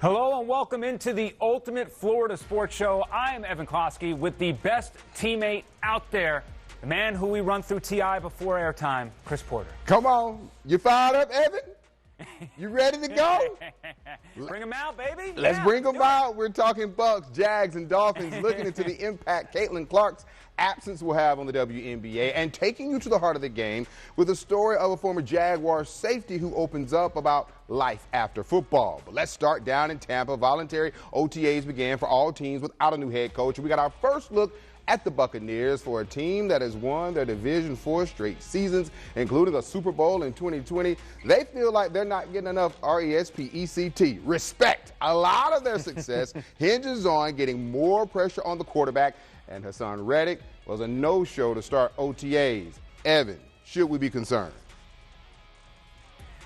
Hello and welcome into the Ultimate Florida Sports Show. I am Evan Closky with the best teammate out there, the man who we run through TI before airtime, Chris Porter. Come on. You fired up, Evan? You ready to go? Bring them out, baby. Let's bring them out. We're talking Bucs, Jags, and Dolphins, looking into the impact Caitlin Clark's absence will have on the WNBA, and taking you to the heart of the game with a story of a former Jaguars safety who opens up about life after football. But let's start down in Tampa. Voluntary OTAs began for all teams without a new head coach. We got our first look at the Buccaneers, for a team that has won their division 4 straight seasons, including a Super Bowl in 2020. They feel like they're not getting enough RESPECT, respect. A lot of their success hinges on getting more pressure on the quarterback, and Hassan Reddick was a no-show to start OTAs. Evan, should we be concerned?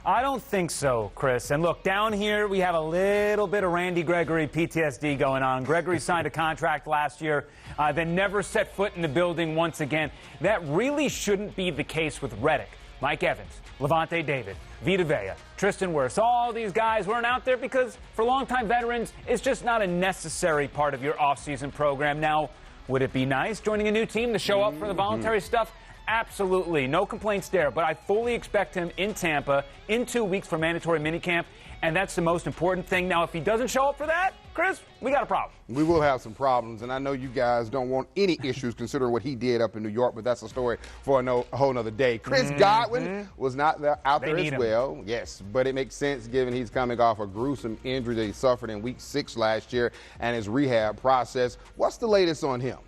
I don't think so, Chris. And look, down here we have a little bit of Randy Gregory PTSD going on. Gregory signed a contract last year, then never set foot in the building once again. That really shouldn't be the case with Reddick, Mike Evans, Levante David, Vita Vea, Tristan Wirfs. All these guys weren't out there because for longtime veterans, it's just not a necessary part of your offseason program. Now, would it be nice joining a new team to show up for the voluntary stuff? Absolutely. No complaints there. But I fully expect him in Tampa in 2 weeks for mandatory minicamp, and that's the most important thing. Now, if he doesn't show up for that, Chris, we got a problem. We will have some problems, and I know you guys don't want any issues considering what he did up in New York, but that's a story for a whole nother day. Chris Godwin was not out there as well. Yes, but it makes sense given he's coming off a gruesome injury that he suffered in Week 6 last year and his rehab process. What's the latest on him?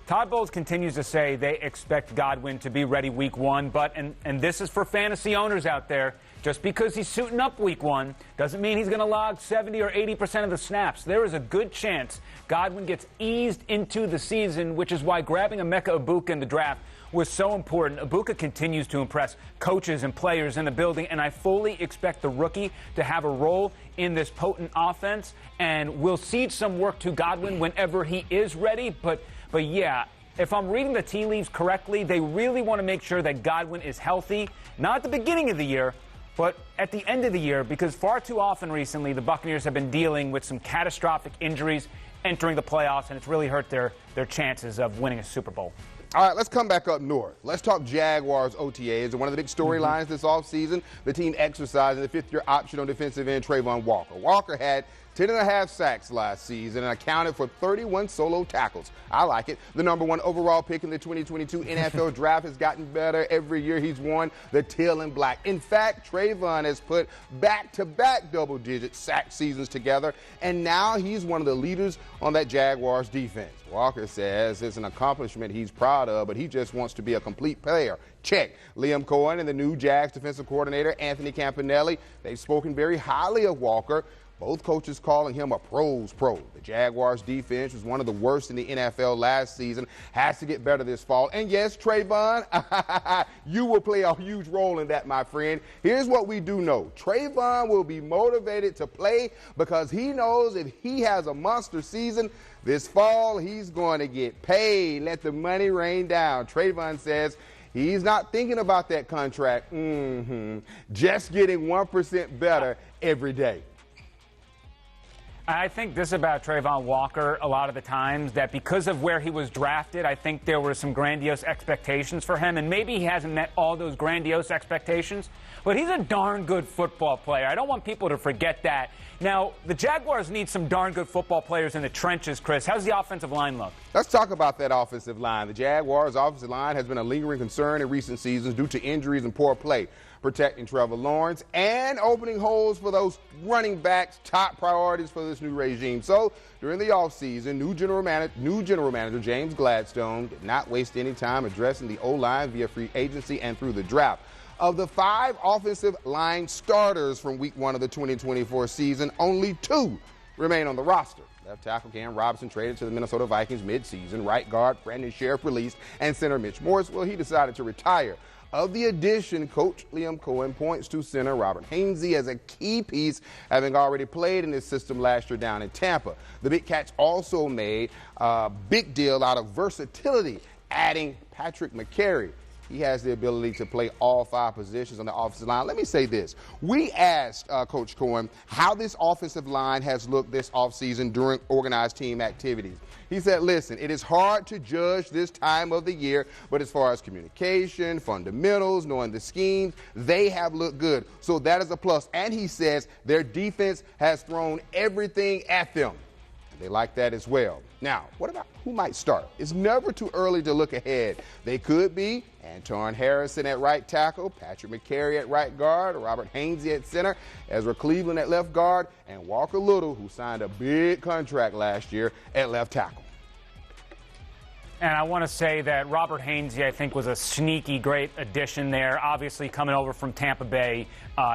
Todd Bowles continues to say they expect Godwin to be ready Week 1, but, and this is for fantasy owners out there, just because he's suiting up Week 1 doesn't mean he's going to log 70 or 80% of the snaps. There is a good chance Godwin gets eased into the season, which is why grabbing Emeka Egbuka in the draft was so important. Egbuka continues to impress coaches and players in the building, and I fully expect the rookie to have a role in this potent offense, and we'll cede some work to Godwin whenever he is ready, But yeah, if I'm reading the tea leaves correctly, they really want to make sure that Godwin is healthy, not at the beginning of the year, but at the end of the year, because far too often recently the Buccaneers have been dealing with some catastrophic injuries entering the playoffs, and it's really hurt their chances of winning a Super Bowl. All right, let's come back up north. Let's talk Jaguars OTAs. One of the big storylines this offseason, the team exercising the fifth-year option on defensive end Trayvon Walker. Walker had 10.5 sacks last season and accounted for 31 solo tackles. I like it. The #1 overall pick in the 2022 NFL draft has gotten better every year he's worn the teal and black. In fact, Trayvon has put back-to-back double-digit sack seasons together, and now he's one of the leaders on that Jaguars defense. Walker says it's an accomplishment he's proud of, but he just wants to be a complete player. Check. Liam Cohen and the new Jags defensive coordinator, Anthony Campanelli, they've spoken very highly of Walker, both coaches calling him a pro's pro. The Jaguars defense was one of the worst in the NFL last season, has to get better this fall. And yes, Trayvon, you will play a huge role in that, my friend. Here's what we do know. Trayvon will be motivated to play because he knows if he has a monster season this fall, he's going to get paid. Let the money rain down. Trayvon says he's not thinking about that contract. Just getting 1% better every day. I think this about Trayvon Walker a lot of the times, that because of where he was drafted, I think there were some grandiose expectations for him, and maybe he hasn't met all those grandiose expectations, but he's a darn good football player. I don't want people to forget that. Now, the Jaguars need some darn good football players in the trenches, Chris. How's the offensive line look? Let's talk about that offensive line. The Jaguars' offensive line has been a lingering concern in recent seasons due to injuries and poor play. Protecting Trevor Lawrence and opening holes for those running backs, top priorities for this new regime. So during the offseason, new general manager James Gladstone did not waste any time addressing the O-line via free agency and through the draft. Of the 5 offensive line starters from Week 1 of the 2024 season, only 2 remain on the roster. Left tackle Cam Robinson traded to the Minnesota Vikings mid-season. Right guard Brandon Sheriff released, and center Mitch Morse, well, he decided to retire. Of the addition, Coach Liam Cohen points to center Robert Hainsey as a key piece, having already played in this system last year down in Tampa. The Big Cats also made a big deal out of versatility, adding Patrick McCary he has the ability to play all 5 positions on the offensive line. Let me say this. We asked Coach Cohen how this offensive line has looked this offseason during organized team activities. He said, listen, it is hard to judge this time of the year, but as far as communication, fundamentals, knowing the schemes, they have looked good. So that is a plus. And he says their defense has thrown everything at them. They like that as well. Now, what about who might start? It's never too early to look ahead. They could be Anton Harrison at right tackle, Patrick McCary at right guard, Robert Hainsey at center, Ezra Cleveland at left guard, and Walker Little, who signed a big contract last year, at left tackle. And I want to say that Robert Hainsey, I think, was a sneaky great addition there. Obviously, coming over from Tampa Bay,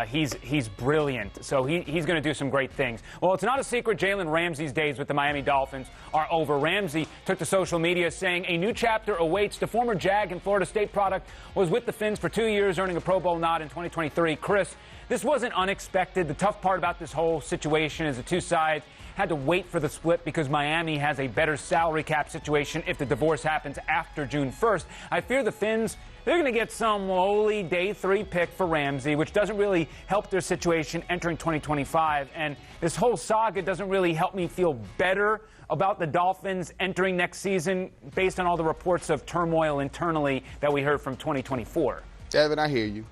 he's brilliant. So he's going to do some great things. Well, it's not a secret Jaylen Ramsey's days with the Miami Dolphins are over. Ramsey took to social media saying a new chapter awaits. The former Jag and Florida State product was with the Fins for 2 years, earning a Pro Bowl nod in 2023. Chris, this wasn't unexpected. The tough part about this whole situation is the two sides had to wait for the split because Miami has a better salary cap situation if the divorce happens after June 1st. I fear the Fins, they're going to get some lowly day 3 pick for Ramsey, which doesn't really help their situation entering 2025. And this whole saga doesn't really help me feel better about the Dolphins entering next season based on all the reports of turmoil internally that we heard from 2024. Evan, I hear you.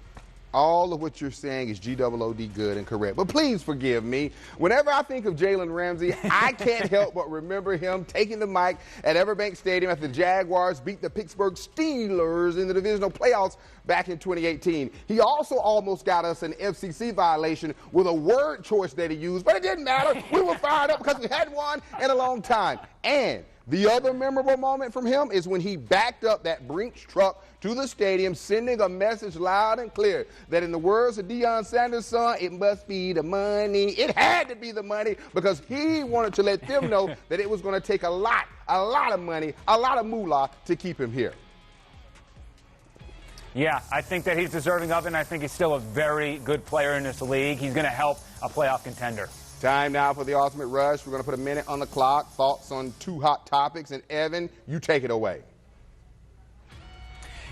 All of what you're saying is G-O-O-D good and correct. But please forgive me. Whenever I think of Jaylen Ramsey, I can't help but remember him taking the mic at Everbank Stadium after the Jaguars beat the Pittsburgh Steelers in the divisional playoffs back in 2018. He also almost got us an FCC violation with a word choice that he used, but it didn't matter. We were fired up because we hadn't won in a long time. And the other memorable moment from him is when he backed up that Brinks truck to the stadium, sending a message loud and clear that in the words of Deion Sanders' son, it must be the money. It had to be the money because he wanted to let them know that it was going to take a lot of money, a lot of moolah to keep him here. Yeah, I think that he's deserving of it, and I think he's still a very good player in this league. He's going to help a playoff contender. Time now for the Ultimate Rush. We're going to put a minute on the clock. Thoughts on 2 hot topics. And, Evan, you take it away.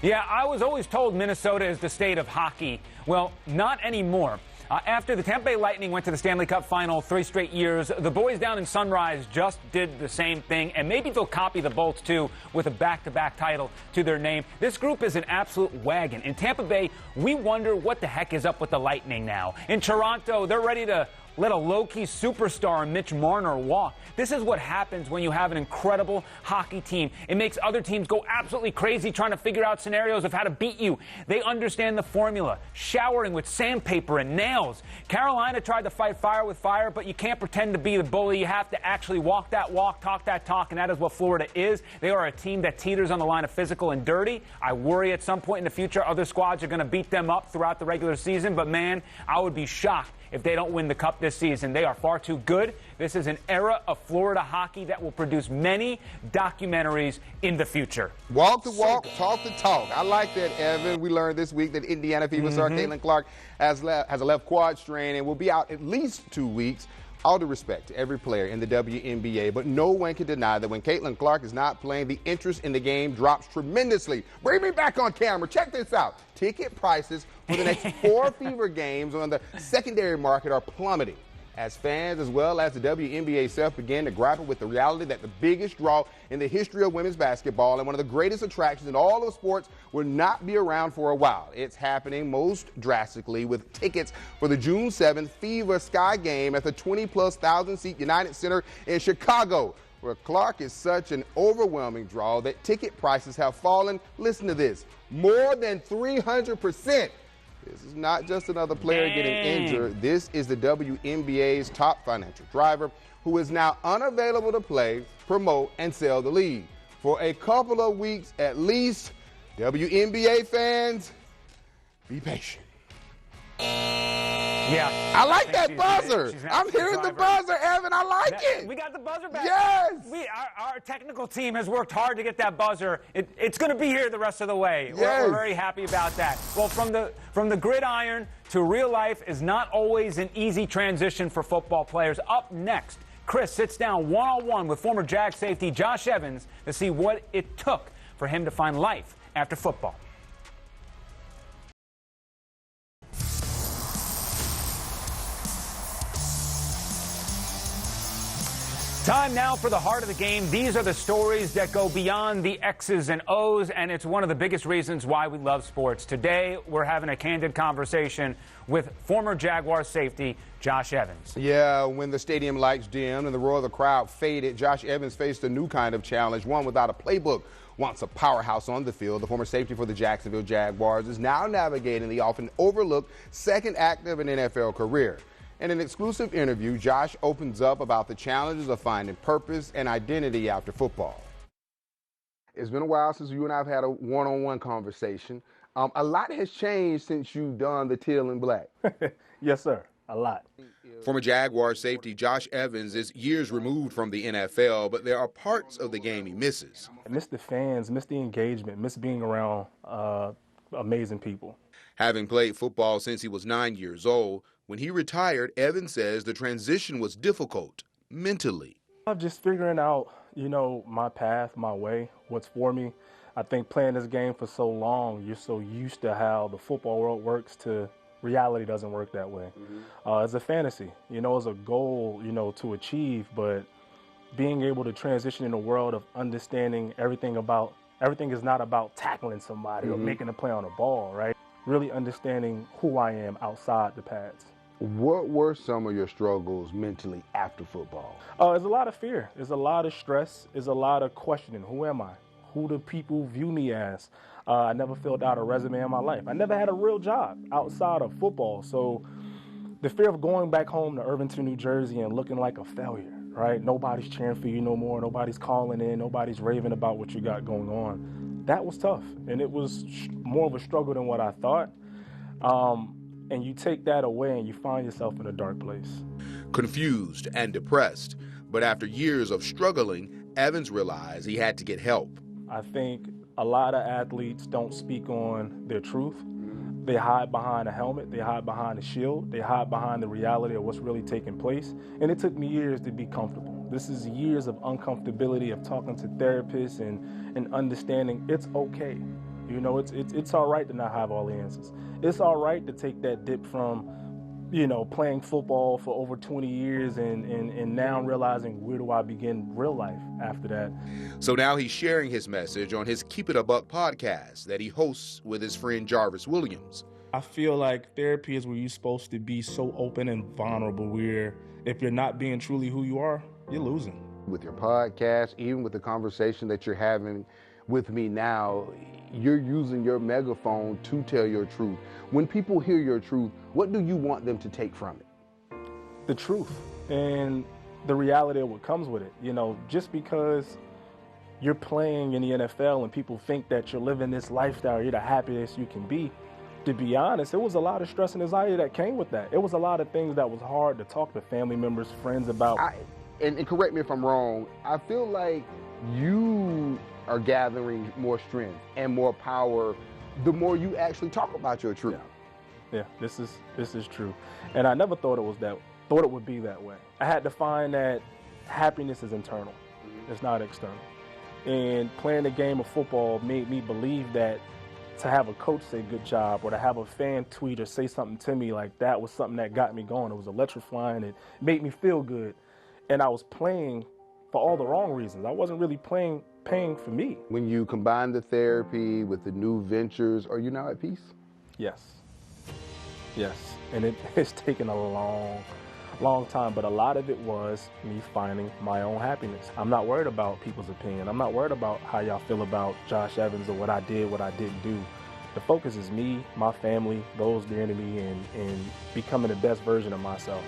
Yeah, I was always told Minnesota is the state of hockey. Well, not anymore. After the Tampa Bay Lightning went to the Stanley Cup Final 3 straight years, the boys down in Sunrise just did the same thing, and maybe they'll copy the Bolts, too, with a back-to-back title to their name. This group is an absolute wagon. In Tampa Bay, we wonder what the heck is up with the Lightning now. In Toronto, they're ready to let a low-key superstar, Mitch Marner, walk. This is what happens when you have an incredible hockey team. It makes other teams go absolutely crazy trying to figure out scenarios of how to beat you. They understand the formula, showering with sandpaper and nails. Carolina tried to fight fire with fire, but you can't pretend to be the bully. You have to actually walk that walk, talk that talk, and that is what Florida is. They are a team that teeters on the line of physical and dirty. I worry at some point in the future other squads are going to beat them up throughout the regular season, but man, I would be shocked if they don't win the Cup this season. They are far too good. This is an era of Florida hockey that will produce many documentaries in the future. Walk the walk, talk the talk. I like that, Evan. We learned this week that Indiana Fever star Caitlin Clark has a left quad strain and will be out at least 2 weeks. All due respect to every player in the WNBA, but no one can deny that when Caitlin Clark is not playing, the interest in the game drops tremendously. Bring me back on camera. Check this out. Ticket prices for the next 4 Fever games on the secondary market are plummeting as fans as well as the WNBA itself begin to grapple with the reality that the biggest draw in the history of women's basketball and one of the greatest attractions in all of sports will not be around for a while. It's happening most drastically with tickets for the June 7th Fever Sky game at the 20,000-plus-seat United Center in Chicago, where Clark is such an overwhelming draw that ticket prices have fallen, listen to this, more than 300%. This is not just another player getting injured. This is the WNBA's top financial driver who is now unavailable to play, promote, and sell the league. For a couple of weeks at least, WNBA fans, be patient. Yeah. I like that buzzer. I'm hearing the buzzer, Evan. I like it. We got the buzzer back. Yes. Our technical team has worked hard to get that buzzer. It's going to be here the rest of the way. Yes. We're very happy about that. Well, from the gridiron to real life is not always an easy transition for football players. Up next, Chris sits down one-on-one with former Jag safety Josh Evans to see what it took for him to find life after football. Time now for the heart of the game. These are the stories that go beyond the X's and O's, and it's one of the biggest reasons why we love sports. Today, we're having a candid conversation with former Jaguar safety Josh Evans. Yeah, when the stadium lights dimmed and the roar of the crowd faded, Josh Evans faced a new kind of challenge, one without a playbook. Once a powerhouse on the field, the former safety for the Jacksonville Jaguars is now navigating the often overlooked second act of an NFL career. In an exclusive interview, Josh opens up about the challenges of finding purpose and identity after football. It's been a while since you and I have had a one-on-one conversation. A lot has changed since you've done the teal and black. Yes, sir. A lot. Former Jaguar safety Josh Evans is years removed from the NFL, but there are parts of the game he misses. I miss the fans, miss the engagement, miss being around amazing people. Having played football since he was 9 years old, when he retired, Evans says the transition was difficult mentally. I'm just figuring out, my path, my way, what's for me. I think playing this game for so long, you're so used to how the football world works to reality doesn't work that way. It's a fantasy, it's a goal, to achieve, but being able to transition in a world of understanding everything is not about tackling somebody or making a play on a ball, right? Really understanding who I am outside the pads. What were some of your struggles mentally after football? There's a lot of fear. There's a lot of stress. There's a lot of questioning. Who am I? Who do people view me as? I never filled out a resume in my life. I never had a real job outside of football. So the fear of going back home to Irvington, New Jersey and looking like a failure, right? Nobody's cheering for you no more. Nobody's calling in. Nobody's raving about what you got going on. That was tough. And it was more of a struggle than what I thought. And you take that away and you find yourself in a dark place. Confused and depressed. But after years of struggling, Evans realized he had to get help. I think a lot of athletes don't speak on their truth. They hide behind a helmet. They hide behind a shield. They hide behind the reality of what's really taking place. And it took me years to be comfortable. This is years of uncomfortability of talking to therapists and understanding it's okay. It's all right to not have all the answers. It's all right to take that dip from, playing football for over 20 years and now realizing where do I begin real life after that. So now he's sharing his message on his Keep It a Buck podcast that he hosts with his friend Jarvis Williams. I feel like therapy is where you're supposed to be so open and vulnerable where if you're not being truly who you are, you're losing. With your podcast, even with the conversation that you're having with me now, you're using your megaphone to tell your truth. When people hear your truth, what do you want them to take from it? The truth and the reality of what comes with it. Just because you're playing in the NFL and people think that you're living this lifestyle, you're the happiest you can be. To be honest, it was a lot of stress and anxiety that came with that. It was a lot of things that was hard to talk to family members, friends about. And correct me if I'm wrong, I feel like you are gathering more strength and more power the more you actually talk about your truth. Yeah, this is true. And I never thought it would be that way. I had to find that happiness is internal. It's not external. And playing the game of football made me believe that to have a coach say good job or to have a fan tweet or say something to me like that was something that got me going. It was electrifying. It made me feel good. And I was playing for all the wrong reasons. I wasn't really paying for me. When you combine the therapy with the new ventures, are you now at peace? Yes. And it's taken a long time, but a lot of it was me finding my own happiness. I'm not worried about people's opinion. I'm not worried about how y'all feel about Josh Evans or what I did, what I didn't do. The focus is me, my family, those dear to me, and becoming the best version of myself.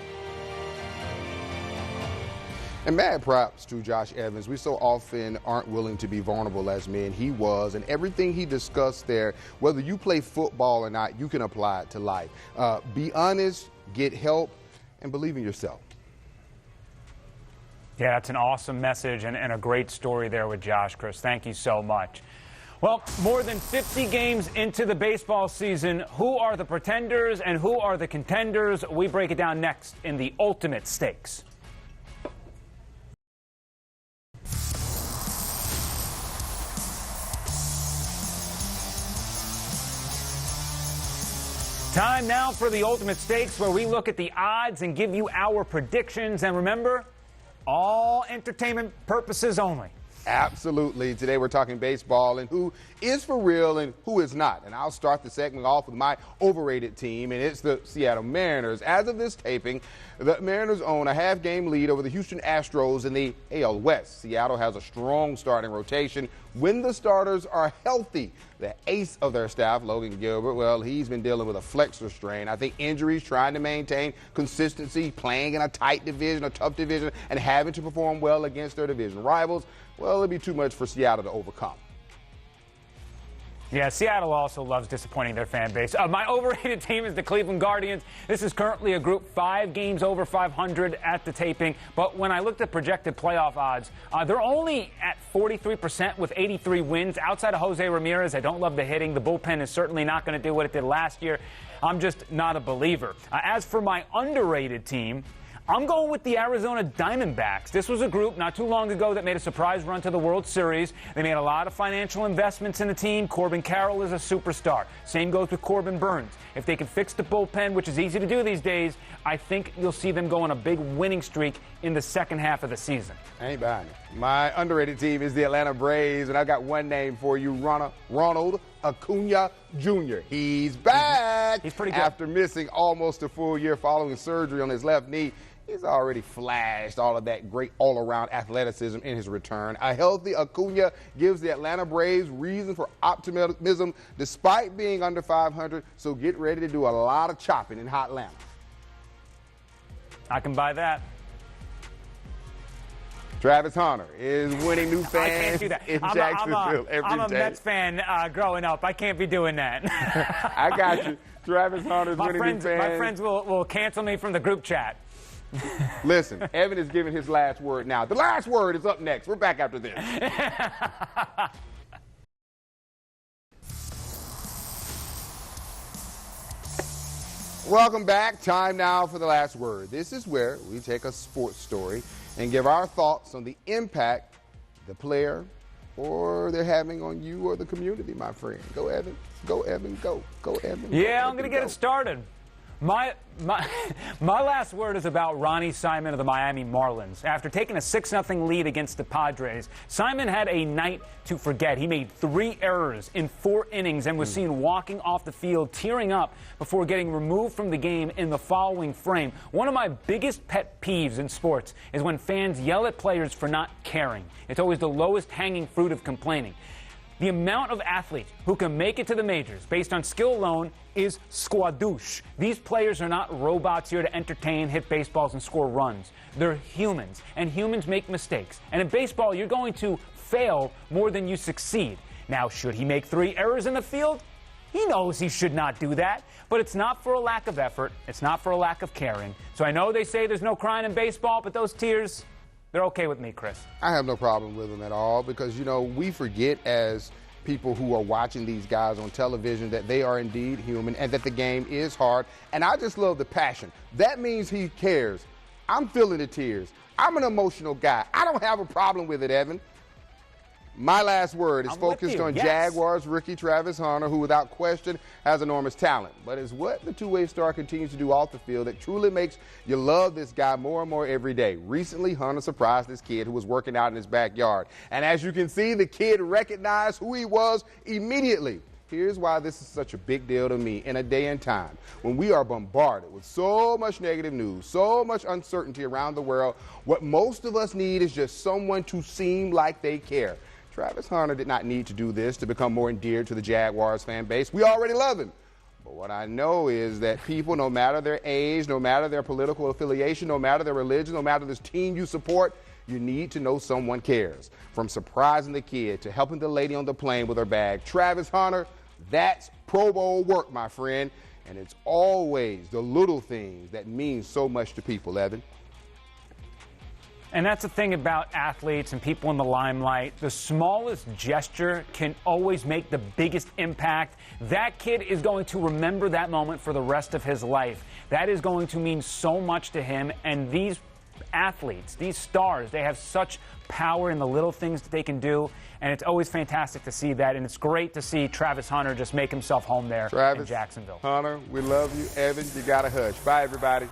And mad props to Josh Evans. We so often aren't willing to be vulnerable as men. He was, and everything he discussed there, whether you play football or not, you can apply it to life. Be honest, get help, and believe in yourself. Yeah, that's an awesome message and a great story there with Josh, Chris. Thank you so much. Well, more than 50 games into the baseball season, who are the pretenders and who are the contenders? We break it down next in the Ultimate Stakes. Time now for the Ultimate Stakes, where we look at the odds and give you our predictions. And remember, all entertainment purposes only. Absolutely. Today we're talking baseball and who is for real and who is not. And I'll start the segment off with my overrated team, and it's the Seattle Mariners. As of this taping, the Mariners own a half-game lead over the Houston Astros in the AL West. Seattle has a strong starting rotation when the starters are healthy. The ace of their staff, Logan Gilbert, well, he's been dealing with a flexor strain. I think injuries, trying to maintain consistency, playing in a tight division, a tough division, and having to perform well against their division rivals, well, it'll be too much for Seattle to overcome. Yeah, Seattle also loves disappointing their fan base. My overrated team is the Cleveland Guardians. This is currently a group 5 games over 500 at the taping. But when I looked at projected playoff odds, they're only at 43% with 83 wins. Outside of Jose Ramirez, I don't love the hitting. The bullpen is certainly not going to do what it did last year. I'm just not a believer. As for my underrated team, I'm going with the Arizona Diamondbacks. This was a group not too long ago that made a surprise run to the World Series. They made a lot of financial investments in the team. Corbin Carroll is a superstar. Same goes with Corbin Burns. If they can fix the bullpen, which is easy to do these days, I think you'll see them go on a big winning streak in the second half of the season. I ain't buying it. My underrated team is the Atlanta Braves, and I got one name for you, Ronald Acuna Jr. He's back. He's pretty good. After missing almost a full year following surgery on his left knee, he's already flashed all of that great all-around athleticism in his return. A healthy Acuna gives the Atlanta Braves reason for optimism despite being under 500, so get ready to do a lot of chopping in hot Atlanta. I can buy that. Travis Hunter is winning new fans I can't do that. in Jacksonville every day. I'm a Mets fan growing up. I can't be doing that. I got you. Travis Hunter's winning new fans. My friends will cancel me from the group chat. Listen, Evan is giving his last word now. The last word is up next. We're back after this. Welcome back. Time now for the last word. This is where we take a sports story and give our thoughts on the impact the player or they're having on you or the community, my friend. Go, Evan. Go, Evan. Go. Go, Evan. Yeah, I'm going to get it started. My last word is about Ronnie Simon of the Miami Marlins. After taking a 6-0 lead against the Padres, Simon had a night to forget. He made 3 errors in 4 innings and was seen walking off the field, tearing up before getting removed from the game in the following frame. One of my biggest pet peeves in sports is when fans yell at players for not caring. It's always the lowest hanging fruit of complaining. The amount of athletes who can make it to the majors based on skill alone is squadouche. These players are not robots here to entertain, hit baseballs, and score runs. They're humans, and humans make mistakes. And in baseball, you're going to fail more than you succeed. Now, should he make 3 errors in the field? He knows he should not do that, but it's not for a lack of effort. It's not for a lack of caring. So I know they say there's no crying in baseball, but those tears, they're okay with me, Chris. I have no problem with them at all because, you know, we forget as people who are watching these guys on television that they are indeed human and that the game is hard. And I just love the passion. That means he cares. I'm feeling the tears. I'm an emotional guy. I don't have a problem with it, Evan. My last word is focused on Jaguars rookie Travis Hunter, who without question has enormous talent. But it's what the two-way star continues to do off the field that truly makes you love this guy more and more every day. Recently, Hunter surprised this kid who was working out in his backyard. And as you can see, the kid recognized who he was immediately. Here's why this is such a big deal to me in a day and time when we are bombarded with so much negative news, so much uncertainty around the world. What most of us need is just someone to seem like they care. Travis Hunter did not need to do this to become more endeared to the Jaguars fan base. We already love him. But what I know is that people, no matter their age, no matter their political affiliation, no matter their religion, no matter the team you support, you need to know someone cares. From surprising the kid to helping the lady on the plane with her bag, Travis Hunter, that's Pro Bowl work, my friend. And it's always the little things that mean so much to people, Evan. And that's the thing about athletes and people in the limelight. The smallest gesture can always make the biggest impact. That kid is going to remember that moment for the rest of his life. That is going to mean so much to him. And these athletes, these stars, they have such power in the little things that they can do. And it's always fantastic to see that. And it's great to see Travis Hunter just make himself home there in Jacksonville. Hunter, we love you. Evan, you got to hush. Bye, everybody.